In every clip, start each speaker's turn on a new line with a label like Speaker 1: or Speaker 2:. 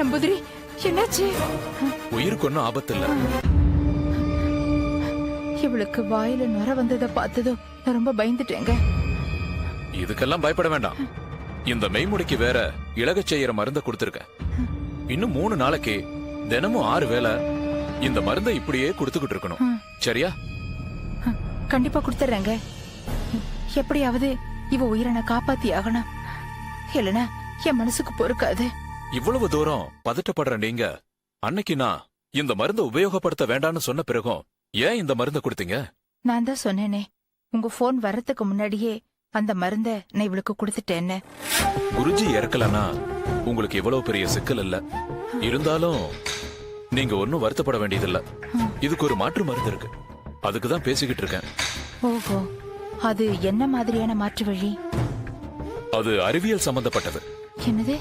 Speaker 1: நம்பூதிரி, என்னாச்சு?
Speaker 2: உயிருக்கு ஒன்னும் ஆபத்து இல்ல.
Speaker 1: இவளுக்கு வாயில நுர வந்ததை பார்த்ததும் நான் ரொம்ப பயந்துட்டேங்க.
Speaker 2: இதுக்கெல்லாம் பயப்பட வேண்டாம். இந்த மெய்முடிக்கு வேற இலகச் செய்யற மருந்த கொடுத்திருக்கேன். இன்னும் 3 நாளைக்கு தினமும் 6 வேளை இந்த மருந்தை இப்படியே கொடுத்துக்கிட்டு இருக்கணும். சரியா?
Speaker 1: கண்டிப்பா கொடுத்துறேங்க. எப்படியாவது இவ உயிரை நான் காப்பாத்தி ஆகணும். இல்லனா என் மனசுக்கு பொறுக்காது.
Speaker 2: இவ்வளவு தூரம் பதட்டப்படுற நீங்க அன்னைக்கு நான் இந்த மருந்தை உபயோகப்படுத்த வேண்டாம்னு சொன்ன பிறகும் ஏன் இந்த மருந்தை கொடுத்தீங்க?
Speaker 1: நான் தான் சொன்னேனே, உங்க போன் வர்றதுக்கு முன்னாடியே அந்த மருந்த நான் இவளுக்கு கொடுத்துட்டேன்னு.
Speaker 2: குருஜி இறக்கலனா உங்களுக்கு இவ்வளவு பெரிய சிக்கல் இல்ல. இருந்தாலும் நீங்க ஒன்னும் வருத்தப்பட வேண்டியதில்ல. இதுக்கு ஒரு மாற்று மருந்து இருக்கு. அதுக்குதான் பேசிக்கிட்டு இருக்கேன்.
Speaker 1: ஓஹோ, அது என்ன மாதிரியான மாற்று வழி?
Speaker 2: அது அறிவியல் சம்பந்தப்பட்டது.
Speaker 1: என்னது,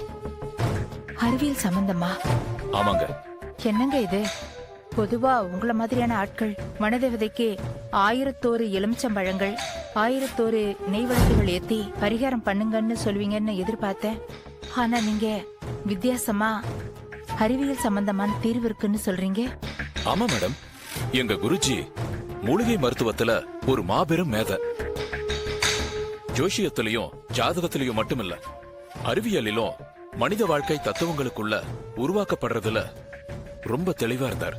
Speaker 1: அறிவியல் சம்பந்தமா?
Speaker 2: ஆமாங்க.
Speaker 1: என்னங்க இது? பொதுவா உங்கள மாதிரியான ஆட்கள் மனதேவதைக்கு 1001 எலுமிச்சம்பழங்கள் 1001 நெய் விளக்குகள் ஏத்தி பரிகாரம் பண்ணுங்கன்னு சொல்வீங்கன்னு எதிர்பார்த்தேன். ஆனா நீங்க வித்தியாசமா அறிவியல் சம்பந்தமான தீர்வு இருக்குன்னு சொல்றீங்க.
Speaker 2: ஆமா மேடம், எங்க குருஜி மூலிகை மருத்துவத்துல ஒரு மாபெரும் மேதை. ஜோஷியத்திலையும் ஜாதகத்திலையும் மட்டுமில்ல, அறிவியலிலும் மனித வாழ்க்கை தத்துவங்களுக்குள்ள உருவாக்கப்படுறதுல ரொம்ப தெளிவா இருந்தார்.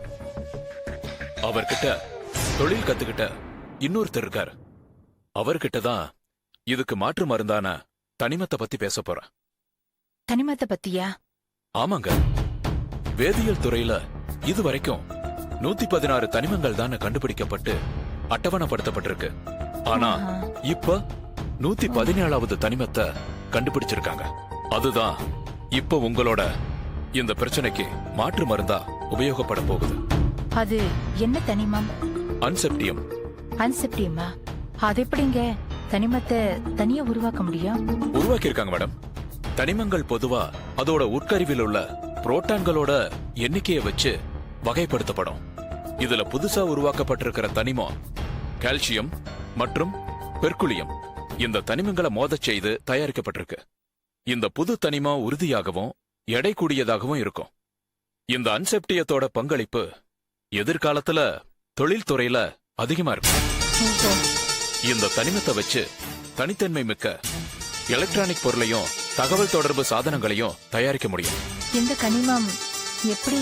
Speaker 2: அவர்கிட்ட தொழில் கத்துக்கிட்ட இன்னொருத்தர் இருக்கார். அவர்கிட்ட தான் இதுக்கு மாற்று மருந்தான தனிமத்தை பத்தி பேச போறேன்.
Speaker 1: தனிமத்தை பத்தியா?
Speaker 2: ஆமாங்க. வேதியியல் துறையில இதுவரைக்கும் 116 தனிமங்கள் தானே கண்டுபிடிக்கப்பட்டு அட்டவணைப்படுத்தப்பட்டிருக்கு. ஆனா இப்ப 117வது தனிமத்தை கண்டுபிடிச்சிருக்காங்க. அதுதான் இப்ப உங்களோட இந்த பிரச்சனைக்கு மாற்று மருந்தா உபயோகப்பட போகுது.
Speaker 1: அது என்ன தனிமம்?
Speaker 2: அன்செப்டியம்.
Speaker 1: அன்செப்டியமா? அது எப்படிங்க தனிமத்தை தனியா உருவாக்க முடியும்?
Speaker 2: உருவாக்கி இருக்காங்க மேடம். தனிமங்கள் பொதுவா அதோட உட்கருவில் உள்ள புரோட்டான்களோட எண்ணிக்கையை வச்சு வகைப்படுத்தப்படும். இதுல புதுசா உருவாக்கப்பட்டிருக்கிற தனிமம் கால்சியம் மற்றும் பெர்குலியம். இந்த தனிமங்களை மோதச் செய்து தயாரிக்கப்பட்டிருக்கு. இந்த புது தனிமம் உறுதியாகவும் எடை கூடியதாகவும் இருக்கும். இந்த அன்செப்டியத்தோட பங்களிப்பு எதிர்காலத்துல தொழில்துறையில அதிகமா இருக்கும். இந்த தனிமத்தை வச்சு தனித்தன்மை மிக்க எலக்ட்ரானிக் பொருளையும் தகவல் தொடர்பு சாதனங்களையும் தயாரிக்க முடியும்.
Speaker 1: இந்த கனிமம் எப்படி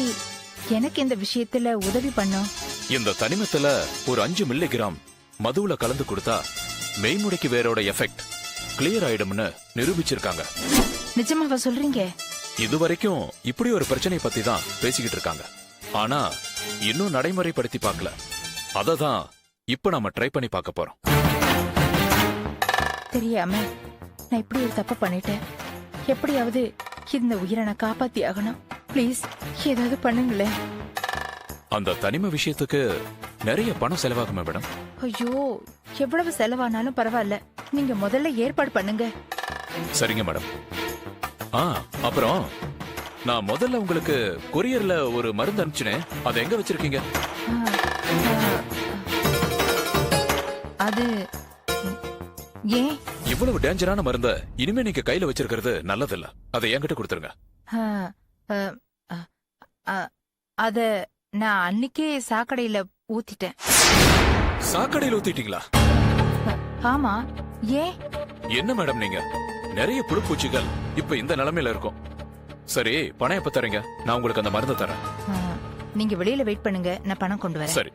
Speaker 1: எனக்கு இந்த விஷயத்துல உதவி பண்ணும்?
Speaker 2: இந்த தனிமத்துல ஒரு 5 மில்லிகிராம் மதுவுல கலந்து கொடுத்தா மெய்முடிக்கு வேரோட எஃபெக்ட் கிளியர் ஆயிடும்னு நிரூபிச்சிருக்காங்க.
Speaker 1: நிஜமாவா சொல்றீங்க?
Speaker 2: இதுவரைக்கும் இப்படி ஒரு பிரச்சனை பத்தி தான் பேசிக்கிட்டு இருக்காங்க. ஆனா இன்னும் நடைமுறைப்படுத்தி பார்க்கல. அததான் இப்ப நாம ட்ரை பண்ணி பார்க்க போறோம்.
Speaker 1: தெரியாம நான் இப்படி ஒரு தப்பு பண்ணிட்டேன். எப்படியாவது இந்த உயிரை நான் காப்பாத்தி ஆகணும். ப்ளீஸ் ஏதாவது பண்ணுங்களேன்.
Speaker 2: அந்த தனிம விஷயத்துக்கு நிறைய பணம் செலவாகுமே மேடம்.
Speaker 1: ஐயோ, எவ்வளவு செலவானாலும் பரவாயில்ல, நீங்க முதல்ல ஏற்பாடு பண்ணுங்க.
Speaker 2: சரிங்க மேடம். அப்புறம் நான் முதல்ல உங்களுக்கு கொரியர்ல ஒரு மருந்து அனுப்பிச்சினேன். அதை எங்க வச்சிருக்கீங்க?
Speaker 1: அது ஏன்?
Speaker 2: இவ்வளவு டேஞ்சரான மருந்த இனிமே நீங்க கையில வச்சிருக்கிறது நல்லதில்ல. அதை என்கிட்ட கொடுத்துருங்க.
Speaker 1: அத நான் அன்னைக்கே சாக்கடையில ஊத்திட்டேன்.
Speaker 2: சாக்கடையில ஊத்திட்டீங்களா?
Speaker 1: ஆமா. ஏன்?
Speaker 2: என்ன மேடம் நீங்க? நிறைய புழுப்பூச்சிகள் இப்ப இந்த நிலைமையில இருக்கும். சரி, பணம் எப்ப தரீங்க? நான் உங்களுக்கு அந்த மருந்து தரேன்.
Speaker 1: நீங்க வெளியில வெயிட் பண்ணுங்க, நான் பணம் கொண்டு வரேன்.
Speaker 2: சரி.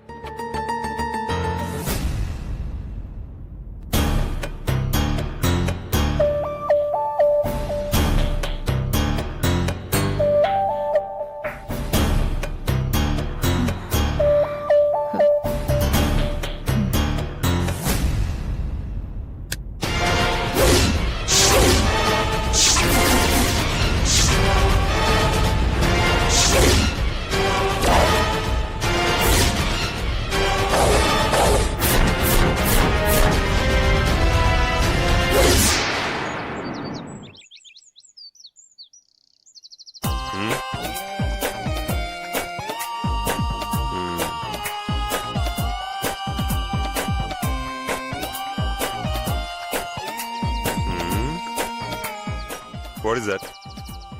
Speaker 3: What is that?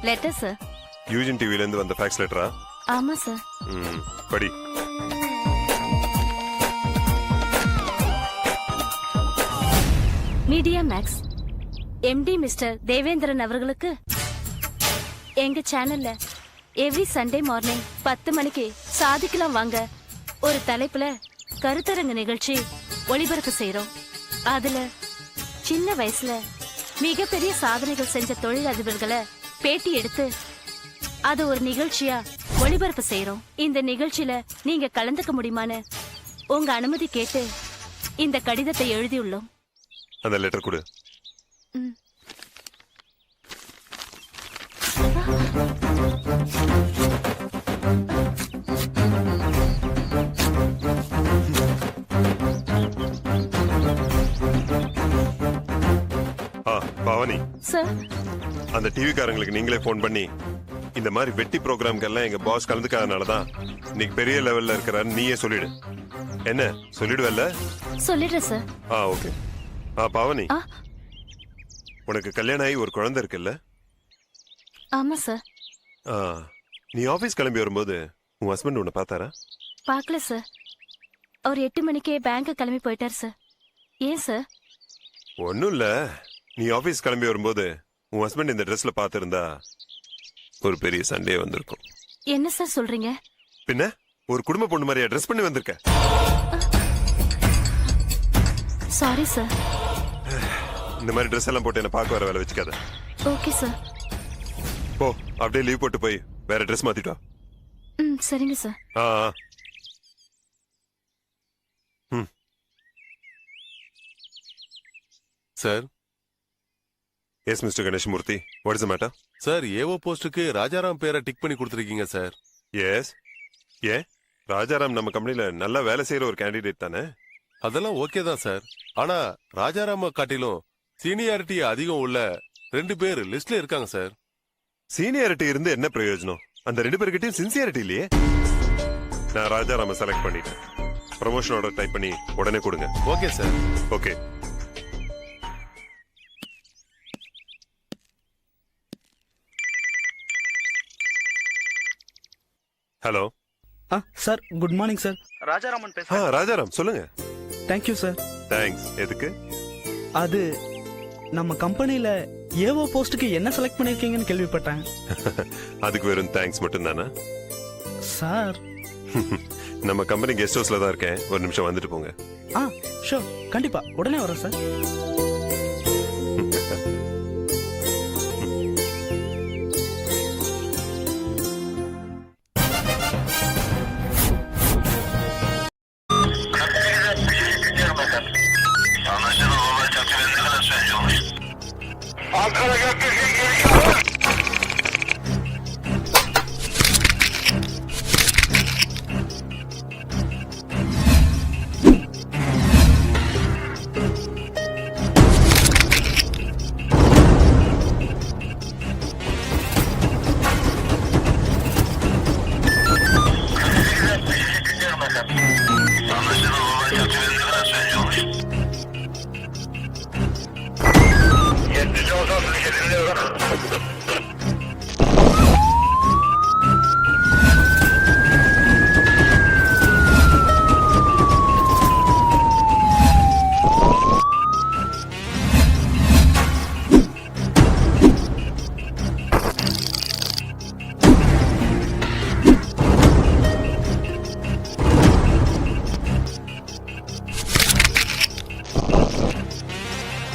Speaker 4: Letter, sir.
Speaker 3: Eugene டிவில இருந்து வந்த ஃபேக்ஸ் லெட்டரா?
Speaker 4: ஆமா சார்.
Speaker 3: படி.
Speaker 4: Media max MD mister Devendran அவர்களுக்கு எங்க சேனல்ல எவ்ரி சண்டே மார்னிங் 10 மணிக்கு சாதிக்கலாம் வாங்க ஒரு தலைப்புல கருத்தரங்கு நிகழ்ச்சி ஒளிபரப்பு செய்றோம். அதுல சின்ன வயசுல மிகப்பெரிய சாதனைகள் செஞ்ச தொழிலதிபர்களை பேட்டி எடுத்து அது ஒரு நிகழ்ச்சியா ஒளிபரப்பு செய்றோம். இந்த நிகழ்ச்சியில நீங்க கலந்துக்க முடியுமான்னு உங்க அனுமதி கேட்டு இந்த கடிதத்தை எழுதியுள்ளோம்.
Speaker 3: அந்த லெட்டர் கொடு. பவானி
Speaker 4: சார்,
Speaker 3: அந்த டிவி காரங்களுக்கு நீங்களே போன் பண்ணி இந்த மாதிரி வெட்டி ப்ரோக்ராம்கெல்லாம் எங்க பாஸ் கலந்துக்காதனாலதான் இன்னைக்கு பெரிய லெவல்ல இருக்கிறாரு நீயே சொல்லிடு. என்ன சொல்லிடுவல்ல?
Speaker 4: சொல்லிடுறேன் சார்.
Speaker 3: ஓகே. பவானி, உனக்கு கல்யாணம் ஆகி ஒரு குழந்தை இருக்குல்ல?
Speaker 4: ஆமா சார்.
Speaker 3: நீ ஆபீஸ் கிளம்பி வரும்போது உன் ஹஸ்பண்ட் உன்னை பார்த்தாரா?
Speaker 4: பார்க்கல சார். அவர் 8 மணிக்கே பேங்க் கிளம்பி போயிட்டார் சார். ஏன் சார்?
Speaker 3: ஒன்னும் இல்ல, நீ ஆபீஸ் கிளம்பி வரும்போது உன் ஹஸ்பண்ட் இந்த ட்ரெஸ்ல பார்த்திருந்தா ஒரு பெரிய சண்டே வந்திருக்கும்.
Speaker 4: என்ன சார் சொல்றீங்க?
Speaker 3: பின்ன ஒரு குடும்ப பொண்ணு மாதிரியா ட்ரெஸ் பண்ணி வந்திருக்க?
Speaker 4: Sorry sir.
Speaker 3: இந்த மாதிரி ட்ரெஸ் எல்லாம் போட்டு என்ன பார்க்க வர வேலை வச்சுக்காத.
Speaker 4: Okay sir.
Speaker 3: போ, அப்படியே லீவ் போட்டு போய் வேற ட்ரெஸ் மாத்திட்டு வா.
Speaker 4: சரிங்க sir.
Speaker 5: Sir.
Speaker 3: Yes mister Ganeshmoorthy, what is the matter?
Speaker 5: Sir, ஏவோ போஸ்டுக்கு ராஜாராம் பேரை டிக் பண்ணி கொடுத்துருக்கீங்க சார்.
Speaker 3: எஸ். ஏன் ராஜாராம் நம்ம கம்பெனில நல்லா வேலை செய்யற ஒரு கேண்டிடேட் தானே?
Speaker 5: அதெல்லாம் ஓகே தான் சார். ஆனா ராஜாராம காட்டிலும் சீனியாரிட்டி அதிகம் உள்ள 2 பேர் லிஸ்ட்ல இருக்காங்க சார்.
Speaker 3: சீனியாரிட்டி இருந்து என்ன பிரயோஜனம்? அந்த 2 பேர்கிட்டயும் சின்சியாரிட்டி இல்லையே. நான் ராஜாராம செலக்ட் பண்ணிட்டேன். ப்ரமோஷன் ஆர்டர் டைப் பண்ணி உடனே கொடுங்க.
Speaker 5: Okay sir.
Speaker 3: Okay. Hello.
Speaker 6: Sir, good morning sir.
Speaker 7: Rajaraman பேசுறேன்.
Speaker 3: ராஜாராம் சொல்லுங்க.
Speaker 6: Thank you sir.
Speaker 3: தேங்க்ஸ். எதுக்கு?
Speaker 6: அது நம்ம கம்பெனில ஏவோ போஸ்டுக்கு என்ன செலக்ட் பண்ணிருக்கீங்கன்னு கேள்விப்பட்டேன்.
Speaker 3: அதுக்கு வெறும் தேங்க்ஸ் மட்டும் தானே
Speaker 6: சார்?
Speaker 3: நம்ம கம்பெனி கெஸ்ட் ஹவுஸ்ல தான் இருக்கேன், ஒரு நிமிஷம் வந்துட்டு போங்க.
Speaker 6: ஷூர், கண்டிப்பா உடனே வரேன் sir.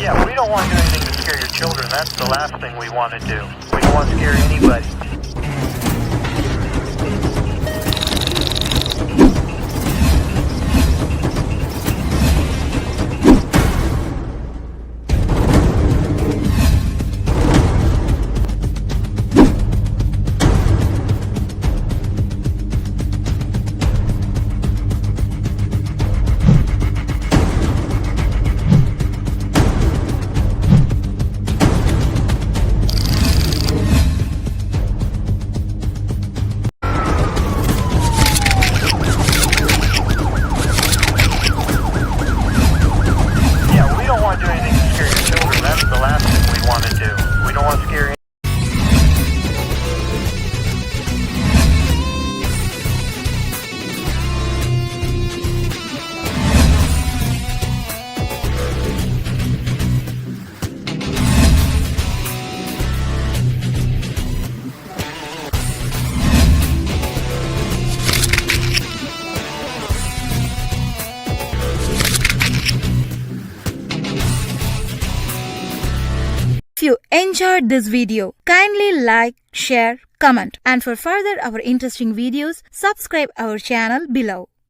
Speaker 7: Yeah, we don't want to do anything to scare your children. That's the last thing we want to do. We don't want to scare anybody.
Speaker 8: you enjoyed this video, kindly like, share, comment, and for further our interesting videos, subscribe our channel below.